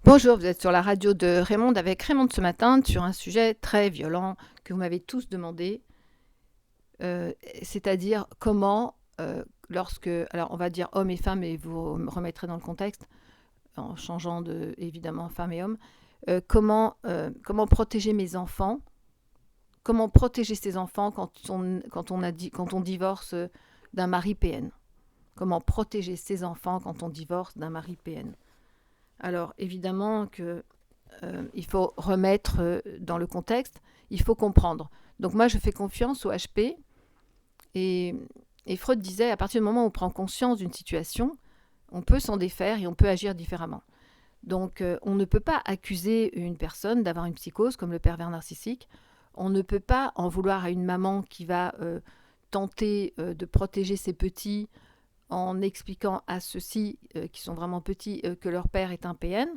Bonjour, vous êtes sur la radio de Raymond avec Raymond ce matin sur un sujet très violent que vous m'avez tous demandé, c'est-à-dire comment, alors on va dire hommes et femmes et vous me remettrez dans le contexte en changeant de évidemment femmes et hommes, comment protéger mes enfants, comment protéger ses enfants quand on divorce d'un mari PN, comment protéger ses enfants quand on divorce d'un mari PN. Alors évidemment que il faut remettre dans le contexte, il faut comprendre. Donc moi, je fais confiance au HP et, et Freud disait, à partir du moment où on prend conscience d'une situation, on peut s'en défaire et on peut agir différemment. Donc on ne peut pas accuser une personne d'avoir une psychose comme le pervers narcissique. On ne peut pas en vouloir à une maman qui va tenter de protéger ses petits en expliquant à ceux-ci, qui sont vraiment petits, que leur père est un PN.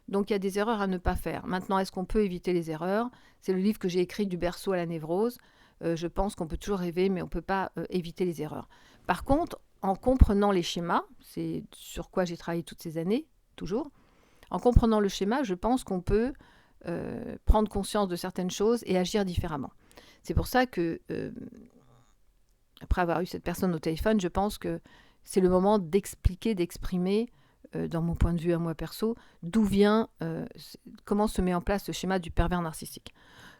Donc il y a des erreurs à ne pas faire. Maintenant, est-ce qu'on peut éviter les erreurs? C'est le livre que j'ai écrit du berceau à la névrose. Je pense qu'on peut toujours rêver, mais on ne peut pas éviter les erreurs. Par contre, en comprenant les schémas, c'est sur quoi j'ai travaillé toutes ces années, toujours, en comprenant le schéma, je pense qu'on peut prendre conscience de certaines choses et agir différemment. C'est pour ça que, après avoir eu cette personne au téléphone, je pense que c'est le moment d'expliquer, d'exprimer, dans mon point de vue à moi perso, d'où vient, comment se met en place ce schéma du pervers narcissique.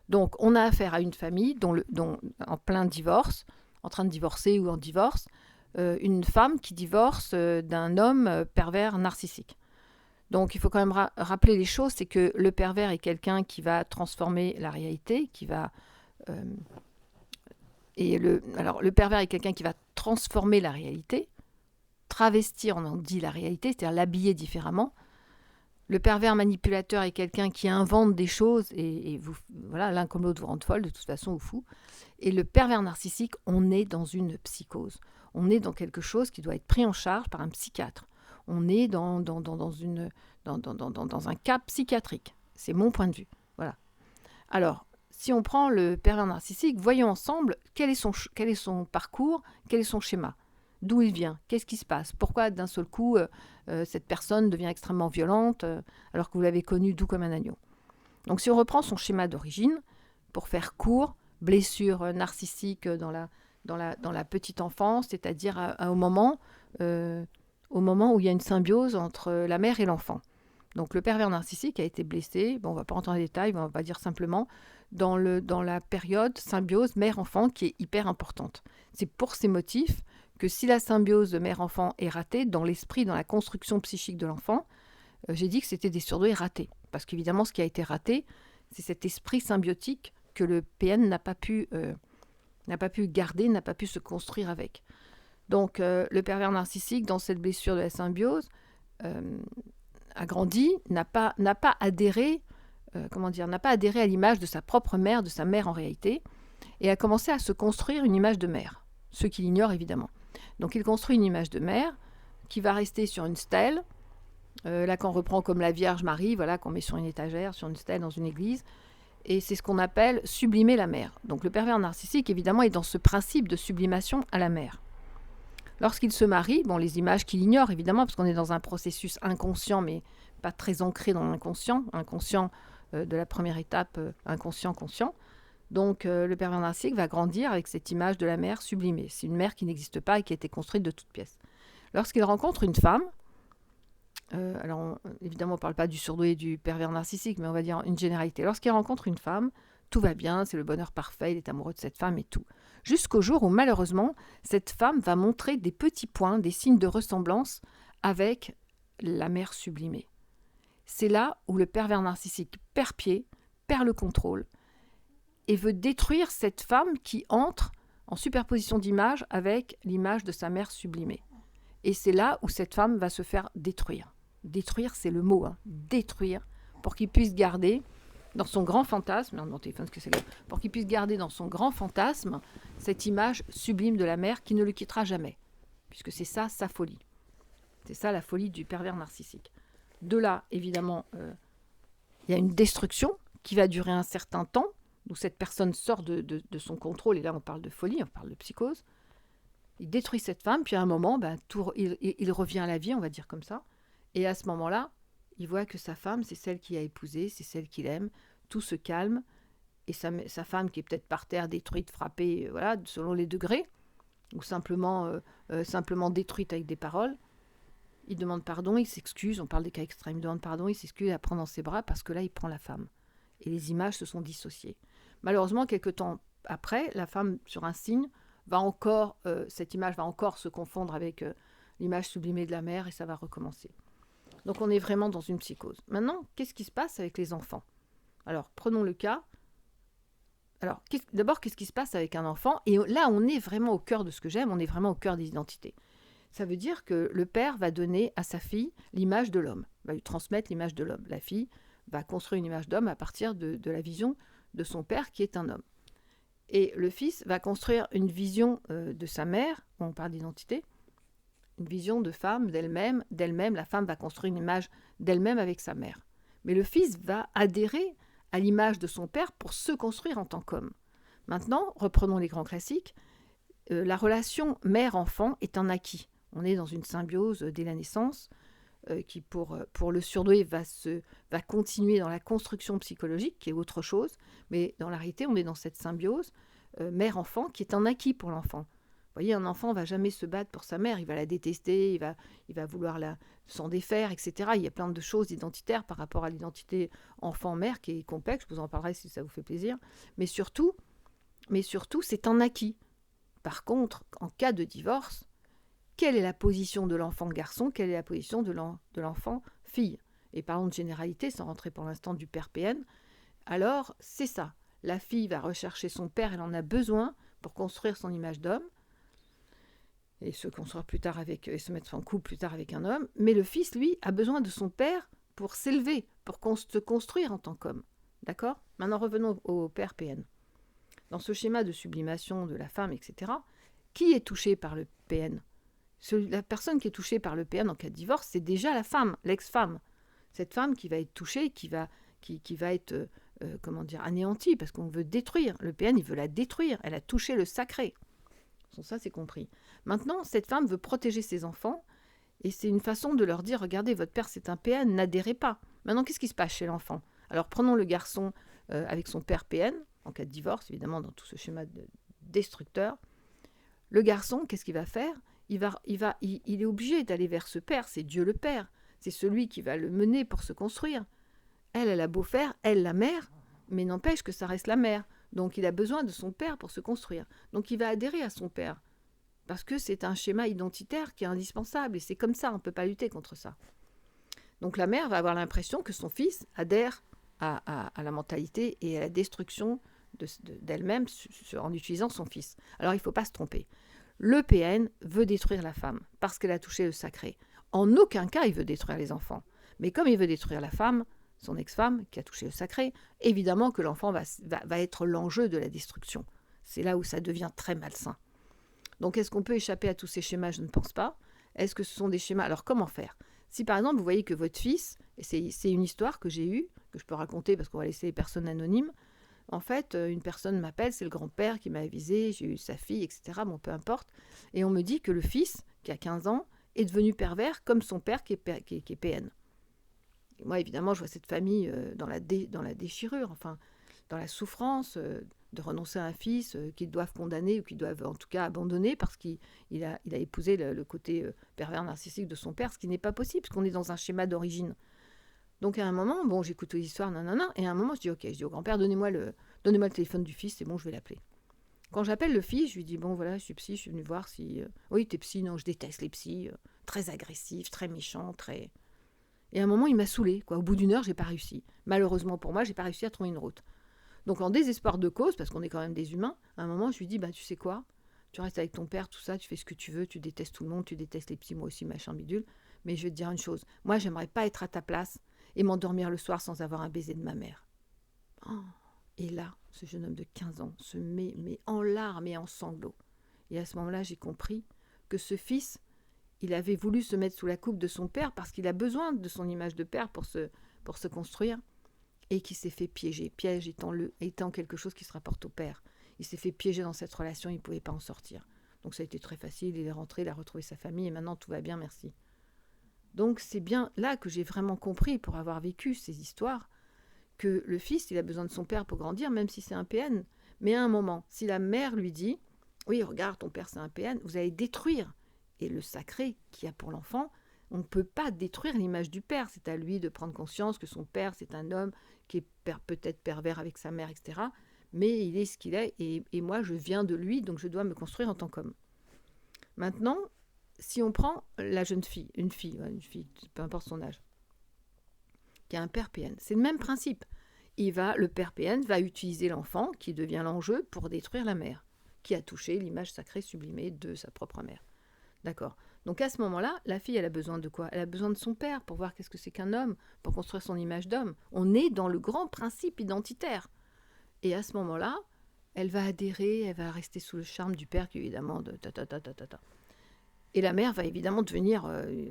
Donc, on a affaire à une famille dont en plein divorce, en train de divorcer ou en divorce, une femme qui divorce d'un homme pervers narcissique. Donc, il faut quand même rappeler les choses, c'est que le pervers est quelqu'un qui va transformer la réalité, qui va alors, le pervers est quelqu'un qui va transformer la réalité, travestir, on en dit la réalité, c'est-à-dire l'habiller différemment. Le pervers manipulateur est quelqu'un qui invente des choses et vous, voilà, l'un comme l'autre vous rend folle, de toute façon, ou fou. Et le pervers narcissique, on est dans une psychose. On est dans quelque chose qui doit être pris en charge par un psychiatre. On est dans un cas psychiatrique. C'est mon point de vue. Voilà. Alors, si on prend le pervers narcissique, voyons ensemble quel est son parcours, quel est son schéma. D'où il vient, qu'est-ce qui se passe, pourquoi d'un seul coup cette personne devient extrêmement violente alors que vous l'avez connue doux comme un agneau. Donc si on reprend son schéma d'origine, pour faire court, blessure narcissique dans la petite enfance, c'est-à-dire au moment où il y a une symbiose entre la mère et l'enfant. Donc le pervers narcissique a été blessé, bon, on ne va pas rentrer dans les détails, on va dire simplement, dans la période symbiose mère-enfant qui est hyper importante. C'est pour ces motifs que si la symbiose mère-enfant est ratée, dans l'esprit, dans la construction psychique de l'enfant, j'ai dit que c'était des surdoués ratés. Parce qu'évidemment, ce qui a été raté, c'est cet esprit symbiotique que le PN n'a pas pu garder, n'a pas pu se construire avec. Donc le pervers narcissique, dans cette blessure de la symbiose, a grandi, n'a pas adhéré, n'a pas adhéré à l'image de sa propre mère, de sa mère en réalité, et a commencé à se construire une image de mère. Ceux qui l'ignorent évidemment. Donc il construit une image de mère qui va rester sur une stèle. Là, qu'on reprend comme la Vierge Marie, voilà, qu'on met sur une étagère, sur une stèle dans une église. Et c'est ce qu'on appelle sublimer la mère. Donc le pervers narcissique, évidemment, est dans ce principe de sublimation à la mère. Lorsqu'il se marie, bon, les images qu'il ignore, évidemment, parce qu'on est dans un processus inconscient, mais pas très ancré dans l'inconscient, inconscient de la première étape, inconscient-conscient. Donc le pervers narcissique va grandir avec cette image de la mère sublimée. C'est une mère qui n'existe pas et qui a été construite de toutes pièces. Lorsqu'il rencontre une femme, évidemment on ne parle pas du surdoué et du pervers narcissique, mais on va dire une généralité. Lorsqu'il rencontre une femme, tout va bien, c'est le bonheur parfait, il est amoureux de cette femme et tout. Jusqu'au jour où malheureusement, cette femme va montrer des petits points, des signes de ressemblance avec la mère sublimée. C'est là où le pervers narcissique perd pied, perd le contrôle, et veut détruire cette femme qui entre en superposition d'image avec l'image de sa mère sublimée. Et c'est là où cette femme va se faire détruire. Détruire, c'est le mot, hein. Détruire, pour qu'il puisse garder dans son grand fantasme, pour qu'il puisse garder dans son grand fantasme cette image sublime de la mère qui ne le quittera jamais. Puisque c'est ça, sa folie. C'est ça la folie du pervers narcissique. De là, évidemment, il y a une destruction qui va durer un certain temps, où cette personne sort de son contrôle, et là on parle de folie, on parle de psychose. Il détruit cette femme, puis à un moment, il revient à la vie, on va dire comme ça, et à ce moment-là, Il voit que sa femme, c'est celle qu'il a épousée, c'est celle qu'il aime. Tout se calme. Et sa femme, qui est peut-être par terre, détruite, frappée, voilà, selon les degrés, ou simplement détruite avec des paroles, il demande pardon, il s'excuse. On parle des cas extrêmes. Il demande pardon, il s'excuse, il la prend dans ses bras parce que là, il prend la femme. Et les images se sont dissociées. Malheureusement, quelque temps après, la femme, sur un signe, cette image va encore se confondre avec l'image sublimée de la mère et ça va recommencer. Donc on est vraiment dans une psychose. Maintenant, qu'est-ce qui se passe avec les enfants? Alors, prenons le cas. Alors, d'abord, qu'est-ce qui se passe avec un enfant? Et là, on est vraiment au cœur de ce que j'aime, on est vraiment au cœur des identités. Ça veut dire que le père va donner à sa fille l'image de l'homme, va lui transmettre l'image de l'homme. La fille va construire une image d'homme à partir de la vision de son père qui est un homme. Et le fils va construire une vision de sa mère, on parle d'identité, une vision de femme, d'elle-même. La femme va construire une image d'elle-même avec sa mère. Mais le fils va adhérer à l'image de son père pour se construire en tant qu'homme. Maintenant, reprenons les grands classiques. La relation mère-enfant est un acquis. On est dans une symbiose dès la naissance qui, pour le surdoué, va continuer dans la construction psychologique, qui est autre chose. Mais dans la réalité, on est dans cette symbiose mère-enfant qui est un acquis pour l'enfant. Vous voyez, un enfant ne va jamais se battre pour sa mère, il va la détester, il va vouloir s'en défaire, etc. Il y a plein de choses identitaires par rapport à l'identité enfant-mère qui est complexe, je vous en parlerai si ça vous fait plaisir. Mais surtout, c'est un acquis. Par contre, en cas de divorce, quelle est la position de l'enfant garçon, quelle est la position de l'enfant fille? Et parlons de généralité, sans rentrer pour l'instant du père PN. Alors, c'est ça. La fille va rechercher son père, elle en a besoin pour construire son image d'homme et se construire plus tard et se mettre en couple plus tard avec un homme. Mais le fils, lui, a besoin de son père pour s'élever, pour se construire en tant qu'homme. D'accord? Maintenant, revenons au père PN. Dans ce schéma de sublimation de la femme, etc., qui est touché par le PN? La personne qui est touchée par le PN en cas de divorce, c'est déjà la femme, l'ex-femme. Cette femme qui va être touchée, qui va être anéantie, parce qu'on veut détruire. Le PN, il veut la détruire. Elle a touché le sacré. Ça, c'est compris. Maintenant, cette femme veut protéger ses enfants, et c'est une façon de leur dire, regardez, votre père, c'est un PN, n'adhérez pas. Maintenant, qu'est-ce qui se passe chez l'enfant? Alors, prenons le garçon avec son père PN, en cas de divorce, évidemment, dans tout ce schéma destructeur. Le garçon, qu'est-ce qu'il va faire? Il est obligé d'aller vers ce père, c'est Dieu le Père. C'est celui qui va le mener pour se construire. Elle a beau faire, elle, la mère, mais n'empêche que ça reste la mère. Donc il a besoin de son père pour se construire. Donc il va adhérer à son père. Parce que c'est un schéma identitaire qui est indispensable. Et c'est comme ça, on ne peut pas lutter contre ça. Donc la mère va avoir l'impression que son fils adhère à la mentalité et à la destruction d'elle-même en utilisant son fils. Alors il ne faut pas se tromper. Le PN veut détruire la femme parce qu'elle a touché le sacré. En aucun cas, il veut détruire les enfants. Mais comme il veut détruire la femme, son ex-femme, qui a touché le sacré, évidemment que l'enfant va être l'enjeu de la destruction. C'est là où ça devient très malsain. Donc, est-ce qu'on peut échapper à tous ces schémas? Je ne pense pas. Est-ce que ce sont des schémas? Alors, comment faire? Si, par exemple, vous voyez que votre fils, et c'est une histoire que j'ai eue, que je peux raconter parce qu'on va laisser les personnes anonymes, en fait, une personne m'appelle, c'est le grand-père qui m'a avisé, j'ai eu sa fille, etc. Bon, peu importe. Et on me dit que le fils, qui a 15 ans, est devenu pervers comme son père qui est PN. Et moi, évidemment, je vois cette famille dans la déchirure, enfin, dans la souffrance de renoncer à un fils qu'ils doivent condamner ou qu'ils doivent en tout cas abandonner parce qu'il a épousé le côté pervers narcissique de son père, ce qui n'est pas possible, parce qu'on est dans un schéma d'origine. Donc à un moment, bon, j'écoute l'histoire, nanana, et à un moment, je dis au grand-père, donnez-moi le téléphone du fils, c'est bon, je vais l'appeler. Quand j'appelle le fils, je lui dis, bon, voilà, je suis psy, je suis venue voir si... Oui, t'es psy, non, je déteste les psys, très agressifs, très méchants, très... Et à un moment, il m'a saoulée, quoi. Au bout d'une heure, j'ai pas réussi. Malheureusement pour moi, j'ai pas réussi à trouver une route. Donc en désespoir de cause, parce qu'on est quand même des humains, à un moment, je lui dis, bah, tu sais quoi, tu restes avec ton père, tout ça, tu fais ce que tu veux, tu détestes tout le monde, tu détestes les psys, moi aussi, machin bidule, mais je vais te dire une chose, moi, j'aimerais pas être à ta place et m'endormir le soir sans avoir un baiser de ma mère. Oh. Et là, ce jeune homme de 15 ans se met en larmes et en sanglots. Et à ce moment-là, j'ai compris que ce fils, il avait voulu se mettre sous la coupe de son père parce qu'il a besoin de son image de père pour se construire, et qui s'est fait piéger. Piège étant quelque chose qui se rapporte au père. Il s'est fait piéger dans cette relation, il ne pouvait pas en sortir. Donc ça a été très facile, il est rentré, il a retrouvé sa famille, et maintenant tout va bien, merci. Donc c'est bien là que j'ai vraiment compris, pour avoir vécu ces histoires, que le fils, il a besoin de son père pour grandir, même si c'est un PN. Mais à un moment, si la mère lui dit, oui, regarde, ton père c'est un PN, vous allez détruire. Et le sacré qu'il y a pour l'enfant, on ne peut pas détruire l'image du père. C'est à lui de prendre conscience que son père, c'est un homme qui est peut-être pervers avec sa mère, etc. Mais il est ce qu'il est, et moi, je viens de lui, donc je dois me construire en tant qu'homme. Maintenant, si on prend la jeune fille, une fille, peu importe son âge, qui a un père PN, c'est le même principe. Le père PN va utiliser l'enfant, qui devient l'enjeu, pour détruire la mère, qui a touché l'image sacrée sublimée de sa propre mère. D'accord. Donc à ce moment-là, la fille, elle a besoin de quoi? Elle a besoin de son père pour voir qu'est-ce que c'est qu'un homme, pour construire son image d'homme. On est dans le grand principe identitaire. Et à ce moment-là, elle va adhérer, elle va rester sous le charme du père qui, évidemment, de ta ta ta ta ta ta. Et la mère va évidemment devenir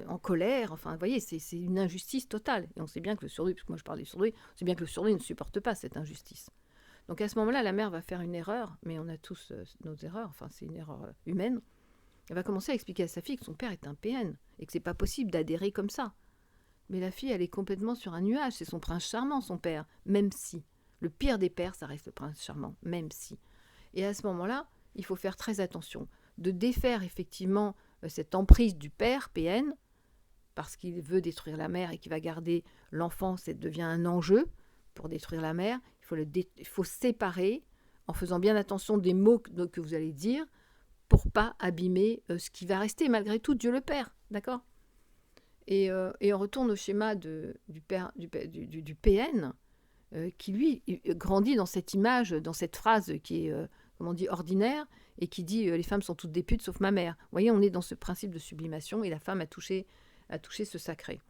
en colère. Enfin, vous voyez, c'est une injustice totale. Et on sait bien que le surdoué, parce que moi je parle des surdoués, on sait bien que le surdoué ne supporte pas cette injustice. Donc à ce moment-là, la mère va faire une erreur, mais on a tous nos erreurs, enfin c'est une erreur humaine. Elle va commencer à expliquer à sa fille que son père est un PN et que c'est pas possible d'adhérer comme ça. Mais la fille, elle est complètement sur un nuage. C'est son prince charmant, son père, même si. Le pire des pères, ça reste le prince charmant, même si. Et à ce moment-là, il faut faire très attention de défaire effectivement cette emprise du père, PN, parce qu'il veut détruire la mère et qu'il va garder l'enfant, ça devient un enjeu pour détruire la mère. Il faut séparer en faisant bien attention des mots que vous allez dire pour pas abîmer ce qui va rester malgré tout Dieu le Père, d'accord? Et on retourne au schéma du PN, qui lui grandit dans cette image, dans cette phrase qui est, comment on dit, ordinaire, et qui dit les femmes sont toutes des putes sauf ma mère. Vous voyez, on est dans ce principe de sublimation, et la femme a touché ce sacré.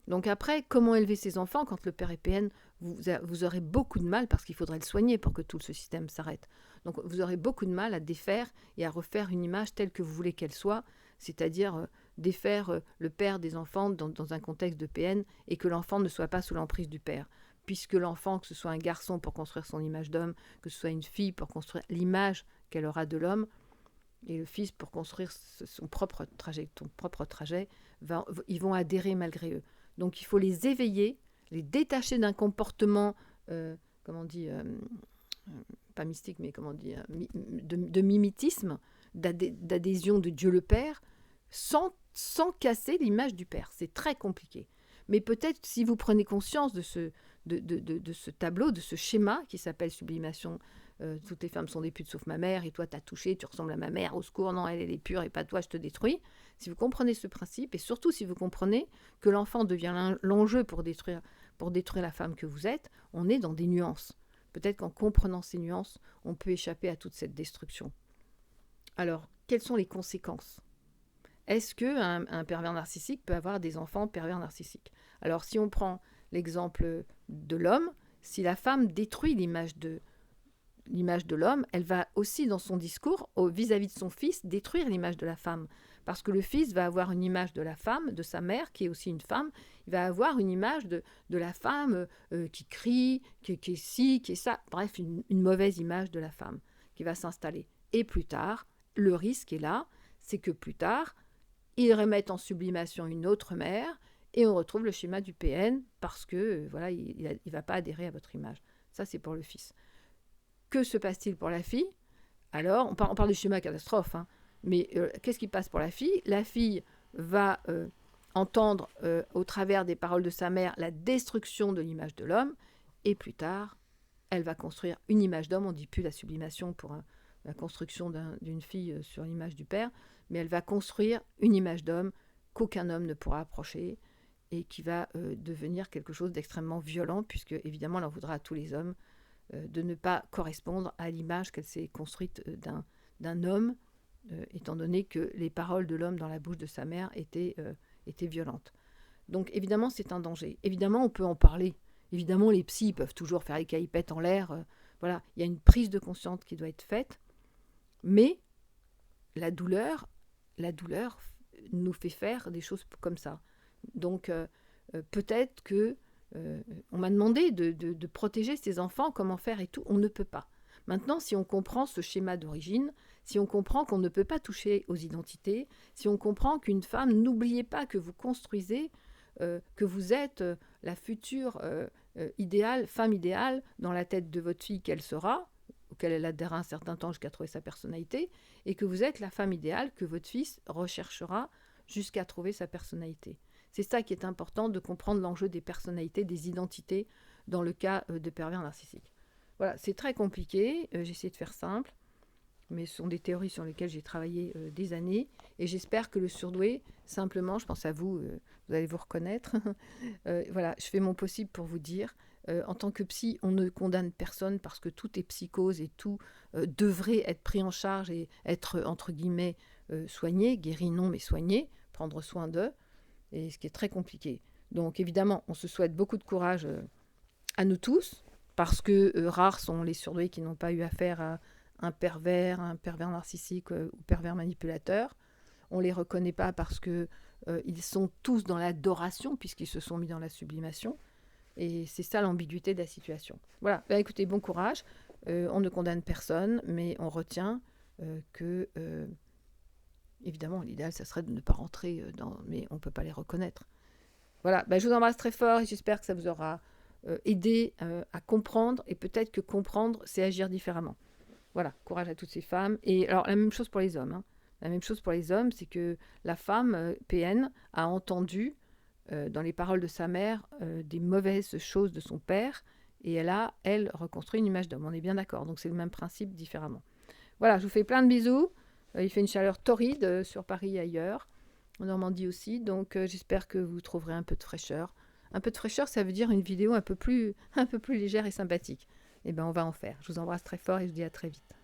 Donc après, comment élever ses enfants quand le père est PN? Vous aurez beaucoup de mal, parce qu'il faudrait le soigner pour que tout ce système s'arrête. Donc vous aurez beaucoup de mal à défaire et à refaire une image telle que vous voulez qu'elle soit, c'est-à-dire défaire le père des enfants dans un contexte de PN, et que l'enfant ne soit pas sous l'emprise du père. Puisque l'enfant, que ce soit un garçon pour construire son image d'homme, que ce soit une fille pour construire l'image qu'elle aura de l'homme, et le fils pour construire son propre trajet, ils vont adhérer malgré eux. Donc il faut les éveiller, les détacher d'un comportement, comment on dit, pas mystique, mais comment on dit, de mimétisme, d'adhésion de Dieu le Père, sans casser l'image du Père. C'est très compliqué. Mais peut-être si vous prenez conscience de ce tableau, de ce schéma qui s'appelle sublimation, toutes les femmes sont des putes sauf ma mère, et toi t'as touché, tu ressembles à ma mère, au secours, non, elle est pure et pas toi, je te détruis. Si vous comprenez ce principe, et surtout si vous comprenez que l'enfant devient l'enjeu pour détruire la femme que vous êtes, on est dans des nuances. Peut-être qu'en comprenant ces nuances, on peut échapper à toute cette destruction. Alors, quelles sont les conséquences? Est-ce qu'un pervers narcissique peut avoir des enfants pervers narcissiques? Alors, si on prend l'exemple de l'homme, si la femme détruit l'image de l'homme, elle va aussi, dans son discours, vis-à-vis de son fils, détruire l'image de la femme. Parce que le fils va avoir une image de la femme, de sa mère, qui est aussi une femme. Il va avoir une image de la femme qui crie, qui est ci, qui est ça. Bref, une mauvaise image de la femme qui va s'installer. Et plus tard, le risque est là, c'est que plus tard, ils remettent en sublimation une autre mère, et on retrouve le schéma du PN, parce que voilà, il ne va pas adhérer à votre image. Ça, c'est pour le fils. Que se passe-t-il pour la fille? Alors, on parle du schéma catastrophe, hein, mais qu'est-ce qui passe pour la fille? La fille va entendre au travers des paroles de sa mère la destruction de l'image de l'homme, et plus tard, elle va construire une image d'homme. On ne dit plus la sublimation pour la construction d'une fille sur l'image du père, mais elle va construire une image d'homme qu'aucun homme ne pourra approcher, et qui va devenir quelque chose d'extrêmement violent, puisque évidemment elle en voudra à tous les hommes de ne pas correspondre à l'image qu'elle s'est construite d'un homme, étant donné que les paroles de l'homme dans la bouche de sa mère étaient violentes. Donc évidemment, c'est un danger. Évidemment, on peut en parler. Évidemment, les psys peuvent toujours faire les caïpettes en l'air. Voilà, il y a une prise de conscience qui doit être faite. Mais la douleur nous fait faire des choses comme ça. Donc peut-être que on m'a demandé de protéger ses enfants, comment faire et tout. On ne peut pas. Maintenant, si on comprend ce schéma d'origine, si on comprend qu'on ne peut pas toucher aux identités, si on comprend qu'une femme, n'oubliez pas que vous construisez, que vous êtes la future idéale, femme idéale dans la tête de votre fille qu'elle sera, auquel elle adhérera un certain temps jusqu'à trouver sa personnalité, et que vous êtes la femme idéale que votre fils recherchera jusqu'à trouver sa personnalité. C'est ça qui est important, de comprendre l'enjeu des personnalités, des identités dans le cas de pervers narcissiques. Voilà, c'est très compliqué, j'essaie de faire simple, mais ce sont des théories sur lesquelles j'ai travaillé des années, et j'espère que le surdoué, simplement, je pense à vous, vous allez vous reconnaître, voilà, je fais mon possible pour vous dire, en tant que psy, on ne condamne personne parce que tout est psychose et tout devrait être pris en charge et être, entre guillemets, soigné, guéri non, mais soigné, prendre soin d'eux, et ce qui est très compliqué. Donc évidemment, on se souhaite beaucoup de courage à nous tous, parce que rares sont les surdoués qui n'ont pas eu affaire à un pervers narcissique ou pervers manipulateur. On ne les reconnaît pas parce que ils sont tous dans l'adoration, puisqu'ils se sont mis dans la sublimation. Et c'est ça l'ambiguïté de la situation. Voilà, ben, écoutez, bon courage. On ne condamne personne, mais on retient que, évidemment, l'idéal, ça serait de ne pas rentrer dans... Mais on ne peut pas les reconnaître. Voilà, ben, je vous embrasse très fort et j'espère que ça vous aura aidé à comprendre. Et peut-être que comprendre, c'est agir différemment. Voilà, courage à toutes ces femmes. Et alors, la même chose pour les hommes. Hein. La même chose pour les hommes, c'est que la femme, PN, a entendu dans les paroles de sa mère des mauvaises choses de son père, et elle, reconstruit une image d'homme. On est bien d'accord, donc c'est le même principe différemment. Voilà, je vous fais plein de bisous. Il fait une chaleur torride sur Paris et ailleurs, en Normandie aussi, donc j'espère que vous trouverez un peu de fraîcheur. Un peu de fraîcheur, ça veut dire une vidéo un peu plus légère et sympathique. Eh bien, on va en faire. Je vous embrasse très fort et je vous dis à très vite.